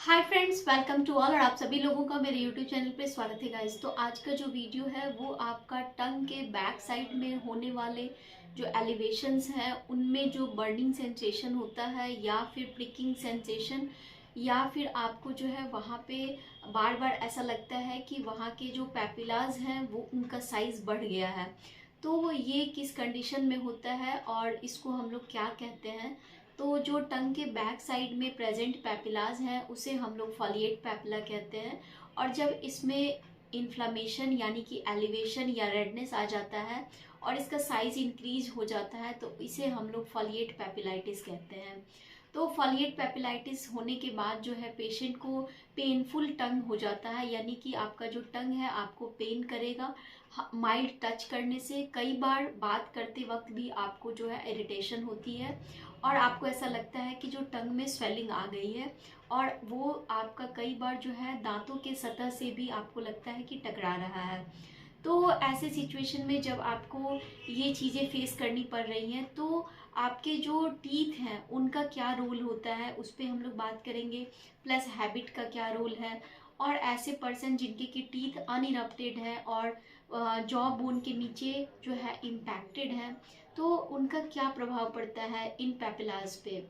Hi friends, welcome to all. और आप सभी लोगों का मेरे यूट्यूब चैनल पे स्वागत है गाइस। तो आज का जो वीडियो है वो आपका टंग के बैक साइड में होने वाले जो एलिवेशंस हैं उनमें जो बर्निंग सेंसेशन होता है या फिर प्रिकिंग सेंसेशन या फिर आपको जो है वहाँ पे बार बार ऐसा लगता है कि वहाँ के जो पैपिलाज हैं वो उनका साइज़ बढ़ गया है। तो ये किस कंडीशन में होता है और इसको हम लोग क्या कहते हैं? तो जो टंग के बैक साइड में प्रेजेंट पैपिलाज हैं उसे हम लोग फॉलिएट पैपिला कहते हैं। और जब इसमें इन्फ्लामेशन यानी कि एलिवेशन या रेडनेस आ जाता है और इसका साइज इंक्रीज हो जाता है तो इसे हम लोग फॉलिएट पैपिलाइटिस कहते हैं। तो फॉलिएट पैपिलाइटिस होने के बाद जो है पेशेंट को पेनफुल टंग हो जाता है, यानी कि आपका जो टंग है आपको पेन करेगा माइल्ड टच करने से। कई बार बात करते वक्त भी आपको जो है इरिटेशन होती है और आपको ऐसा लगता है कि जो टंग में स्वेलिंग आ गई है और वो आपका कई बार जो है दांतों के सतह से भी आपको लगता है कि टकरा रहा है। तो ऐसे सिचुएशन में जब आपको ये चीज़ें फेस करनी पड़ रही हैं तो आपके जो टीथ हैं उनका क्या रोल होता है उस पर हम लोग बात करेंगे, प्लस हैबिट का क्या रोल है। और ऐसे पर्सन जिनके की टीथ अनइरप्टेड है और जॉ बोन के नीचे जो है इम्पैक्टेड है तो उनका क्या प्रभाव पड़ता है इन पैपिलाज पे।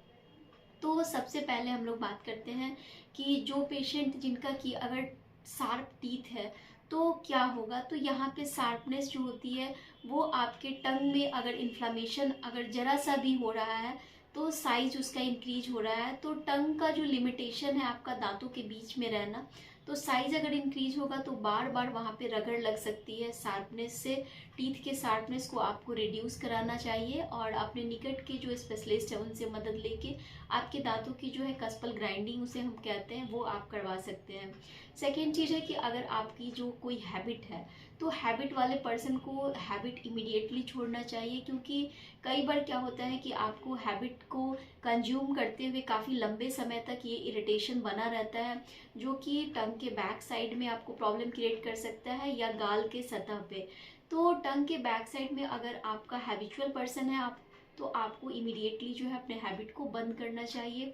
तो सबसे पहले हम लोग बात करते हैं कि जो पेशेंट जिनका कि अगर शार्प टीथ है तो क्या होगा। तो यहाँ पे शार्पनेस जो होती है वो आपके टंग में अगर इन्फ्लामेशन अगर जरा सा भी हो रहा है तो साइज उसका इंक्रीज हो रहा है। तो टंग का जो लिमिटेशन है आपका दांतों के बीच में रहना, तो साइज अगर इंक्रीज होगा तो बार बार वहाँ पे रगड़ लग सकती है। शार्पनेस से टीथ के शार्पनेस को आपको रिड्यूस कराना चाहिए और अपने निकट के जो स्पेशलिस्ट है उनसे मदद लेके आपके दांतों की जो है कस्पल ग्राइंडिंग उसे हम कहते हैं वो आप करवा सकते हैं। सेकेंड चीज़ है कि अगर आपकी जो कोई हैबिट है तो हैबिट वाले पर्सन को हैबिट इमीडिएटली छोड़ना चाहिए, क्योंकि कई बार क्या होता है कि आपको हैबिट को कंज्यूम करते हुए काफ़ी लंबे समय तक ये इरिटेशन बना रहता है जो कि टंग के बैक साइड में आपको प्रॉब्लम क्रिएट कर सकता है या गाल के सतह पे। तो टंग के बैक साइड में अगर आपका हैबिचुअल पर्सन है आप तो आपको इमीडिएटली जो है अपने हैबिट को बंद करना चाहिए।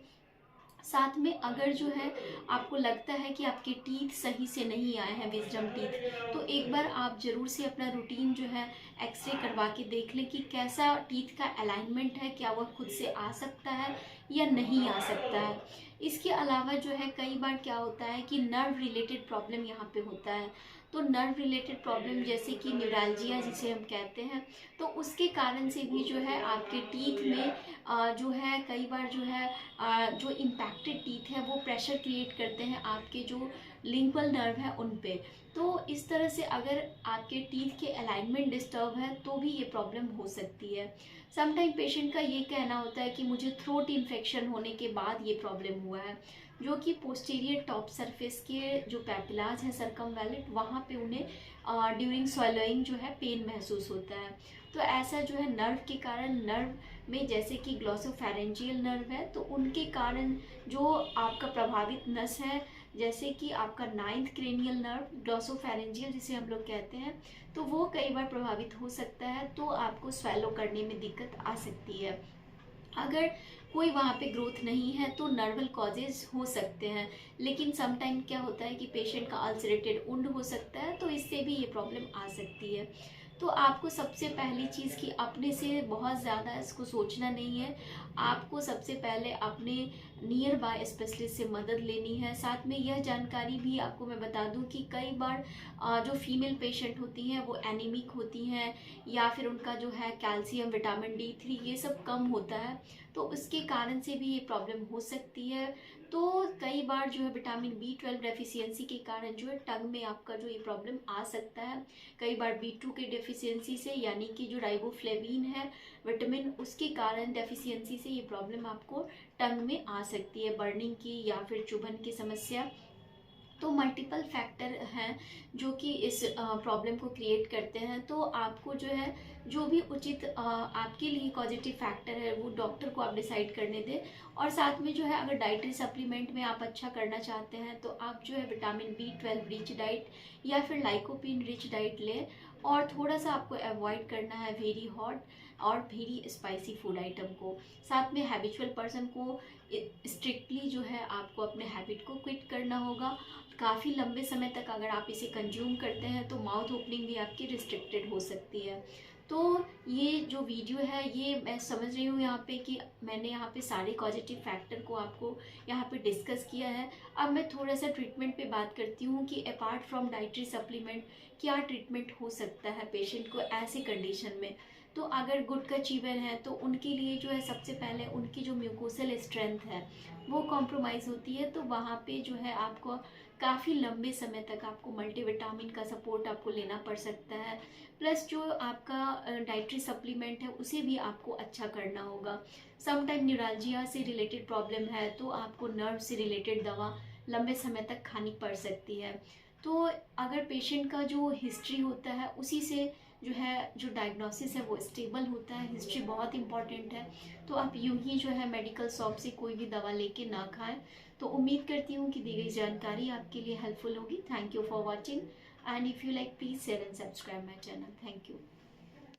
साथ में अगर जो है आपको लगता है कि आपके टीथ सही से नहीं आए हैं विजडम टीथ, तो एक बार आप जरूर से अपना रूटीन जो है एक्सरे करवा के देख लें कि कैसा टीथ का अलाइनमेंट है, क्या वह खुद से आ सकता है या नहीं आ सकता है। इसके अलावा जो है कई बार क्या होता है कि नर्व रिलेटेड प्रॉब्लम यहाँ पे होता है। तो नर्व रिलेटेड प्रॉब्लम जैसे कि न्यूरैल्जिया जिसे हम कहते हैं, तो उसके कारण से भी जो है आपके टीथ में जो है कई बार जो है जो इम्पैक्टेड टीथ है वो प्रेशर क्रिएट करते हैं आपके जो लिंगुअल नर्व है उन पे। तो इस तरह से अगर आपके टीथ के अलाइनमेंट डिस्टर्ब है तो भी ये प्रॉब्लम हो सकती है। समटाइम पेशेंट का ये कहना होता है कि मुझे थ्रोट इन्फेक्शन होने के बाद ये प्रॉब्लम हुआ है, जो कि पोस्टीरियर टॉप सरफेस के जो पैपिलाज हैं सरकमवैलेंट वहाँ पे उन्हें ड्यूरिंग स्वैलोइंग जो है पेन महसूस होता है। तो ऐसा जो है नर्व के कारण, नर्व में जैसे कि ग्लॉसोफेरेंजियल नर्व है तो उनके कारण जो आपका प्रभावित नस है जैसे कि आपका नाइन्थ क्रेनियल नर्व ग्लॉसोफेरेंजियल जिसे हम लोग कहते हैं, तो वो कई बार प्रभावित हो सकता है तो आपको स्वेलो करने में दिक्कत आ सकती है। अगर कोई वहाँ पे ग्रोथ नहीं है तो नर्वल कॉजेज हो सकते हैं, लेकिन समटाइम क्या होता है कि पेशेंट का अल्सरेटेड वुंड हो सकता है तो इससे भी ये प्रॉब्लम आ सकती है। तो आपको सबसे पहली चीज़ कि अपने से बहुत ज़्यादा इसको सोचना नहीं है, आपको सबसे पहले अपने नियर बाय स्पेशलिस्ट से मदद लेनी है। साथ में यह जानकारी भी आपको मैं बता दूं कि कई बार जो फीमेल पेशेंट होती हैं वो एनीमिक होती हैं या फिर उनका जो है कैल्शियम विटामिन D3 ये सब कम होता है, तो उसके कारण से भी ये प्रॉब्लम हो सकती है। तो कई बार जो है विटामिन B12 डेफिशिएंसी के कारण जो है टंग में आपका जो ये प्रॉब्लम आ सकता है। कई बार B2 के डेफिशिएंसी से यानी कि जो राइबोफ्लेविन है विटामिन उसके कारण डेफिशिएंसी से ये प्रॉब्लम आपको टंग में आ सकती है, बर्निंग की या फिर चुभन की समस्या। तो मल्टीपल फैक्टर हैं जो कि इस प्रॉब्लम को क्रिएट करते हैं। तो आपको जो है जो भी उचित आपके लिए पॉजिटिव फैक्टर है वो डॉक्टर को आप डिसाइड करने दें। और साथ में जो है अगर डाइटरी सप्लीमेंट में आप अच्छा करना चाहते हैं तो आप जो है विटामिन B12 रिच डाइट या फिर लाइकोपीन रिच डाइट लें। और थोड़ा सा आपको अवॉइड करना है वेरी हॉट और वेरी स्पाइसी फूड आइटम को। साथ में हैबिचुअल पर्सन को स्ट्रिक्टली जो है आपको अपने हैबिट को क्विट करना होगा। काफ़ी लंबे समय तक अगर आप इसे कंज्यूम करते हैं तो माउथ ओपनिंग भी आपकी रिस्ट्रिक्टेड हो सकती है। तो ये जो वीडियो है ये मैं समझ रही हूँ यहाँ पे कि मैंने यहाँ पे सारे पॉजिटिव फैक्टर को आपको यहाँ पे डिस्कस किया है। अब मैं थोड़ा सा ट्रीटमेंट पे बात करती हूँ कि अपार्ट फ्रॉम डाइटरी सप्लीमेंट क्या ट्रीटमेंट हो सकता है पेशेंट को ऐसे कंडीशन में। तो अगर गुटका चीवर है तो उनके लिए जो है सबसे पहले उनकी जो म्यूकोसल स्ट्रेंथ है वो कॉम्प्रोमाइज़ होती है। तो वहाँ पे जो है आपको काफ़ी लंबे समय तक आपको मल्टीविटामिन का सपोर्ट आपको लेना पड़ सकता है। प्लस जो आपका डाइटरी सप्लीमेंट है उसे भी आपको अच्छा करना होगा। समटाइम न्यूरालजिया से रिलेटेड प्रॉब्लम है तो आपको नर्व से रिलेटेड दवा लंबे समय तक खानी पड़ सकती है। तो अगर पेशेंट का जो हिस्ट्री होता है उसी से जो डायग्नोसिस है वो स्टेबल होता है। हिस्ट्री बहुत इंपॉर्टेंट है। तो आप यूं ही जो है मेडिकल शॉप से कोई भी दवा लेके ना खाएं। तो उम्मीद करती हूँ कि दी गई जानकारी आपके लिए हेल्पफुल होगी। Thank you for watching and if you like please share and subscribe my channel. Thank you.